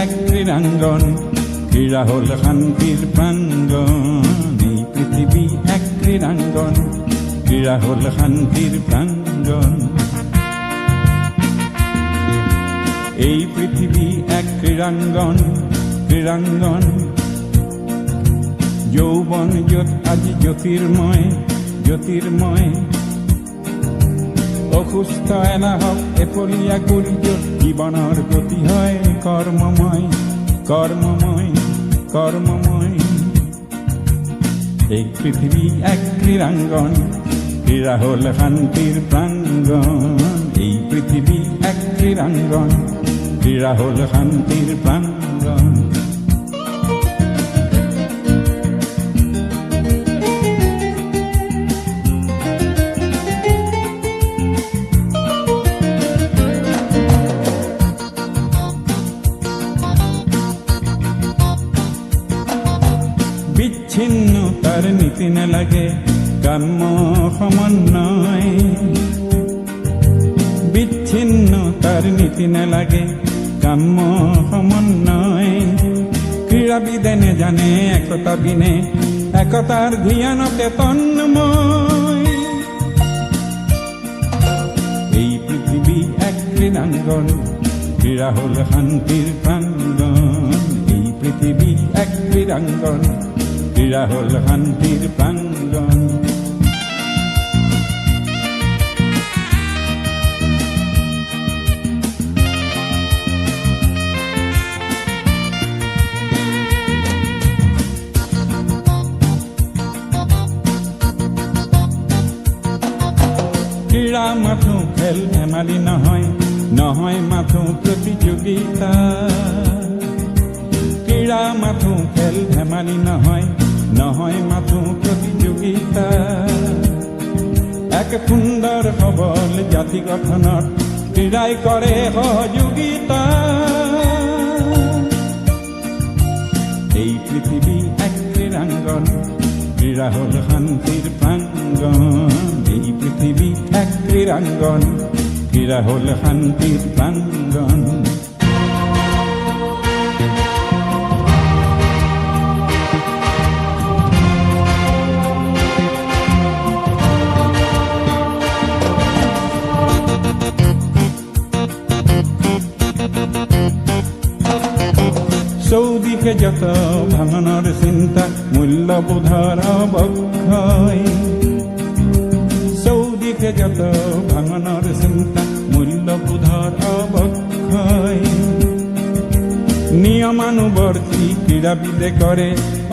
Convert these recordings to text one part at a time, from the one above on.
এক ক্রীড়াঙ্গন, ক্রীড়া হল শান্তির প্রাঙ্গণ। এই পৃথিবী এক ক্রীড়াঙ্গন, ক্রীড়া হল শান্তির প্রাঙ্গণ। এই পৃথিবী এক ক্রীড়াঙ্গন, ক্রীড়াঙ্গন। যৌবন আজি জ্যোতির্ময়, জ্যোতির্ময়। অসুস্থ এলাহক এফলীয়া গুৰিজত জীৱনৰ গতি হয় কৰ্মময়, কৰ্মময়, কৰ্মময়। এই পৃথিবী এক ক্রীড়াঙ্গন, ক্রীড়া হল শান্তির প্রাঙ্গণ। এই পৃথিবী এক ক্রীড়াঙ্গন, ক্রীড়া হল শান্তির প্রাঙ্গণ। বিচ্ছিন্ন তার নীতি না লাগে কাম্য সমন্বয়, বিচ্ছিন্ন তার নীতি না লাগে কাম্য সমন্বয়। ক্রীড়াবিদে নে জানে একতা বিনে, একতার ধ্যানতে তন্ময়। এই পৃথিবী এক ক্রীড়াঙ্গন, ক্রীড়া হল শান্তির প্রাঙ্গণ। এই পৃথিবী এক ক্রীড়াঙ্গন, ক্রীড়া হল শান্তির প্রাঙ্গণ। ক্রীড়া মাথো খেল ধেমালি নহয়, নহয় মাথো প্রতিযোগিতা। ক্রীড়া মাথো খেল ধেমালি নহয়, নহয় মাথো প্রতিযোগিতা। এক সুন্দর সবল জাতি গঠনত ক্রীড়াই করে সহযোগিতা। এই পৃথিবী এক ক্রীড়াঙ্গন, ক্রীড়া হল শান্তির প্রাঙ্গণ। এই পৃথিবী এক ক্রীড়াঙ্গন, ক্রীড়া হল শান্তির প্রাঙ্গণ। চৌদিশে যত ভাঙনের চিন্তা, মূল্যবোধৰ অৱক্ষয়। চৌদিশে যত ভাঙনের চিন্তা, মূল্যবোধৰ অৱক্ষয়। নিয়মানুবর্তী ক্রীড়াবিদে করে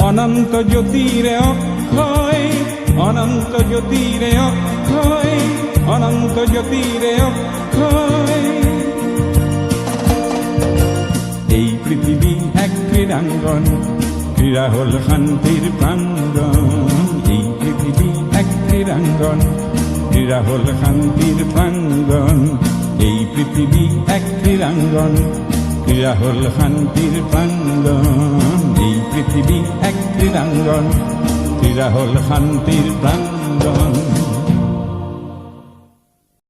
অনন্ত জ্যোতিরে অক্ষয়, অনন্ত জ্যোতিরে অক্ষয়, অনন্ত জ্যোতিরে অক্ষয়। এই পৃথিবী এক ক্রীড়াঙ্গন, ক্রীড়া হল শান্তির প্রাঙ্গণ। এই পৃথিবী এক ক্রীড়াঙ্গন, ক্রীড়া হল শান্তির প্রাঙ্গণ। এই পৃথিবী এক ক্রীড়াঙ্গন, ক্রীড়া হল শান্তির প্রাঙ্গণ। এই পৃথিবী এক ক্রীড়াঙ্গন, ক্রীড়া হল শান্তির প্রাঙ্গণ।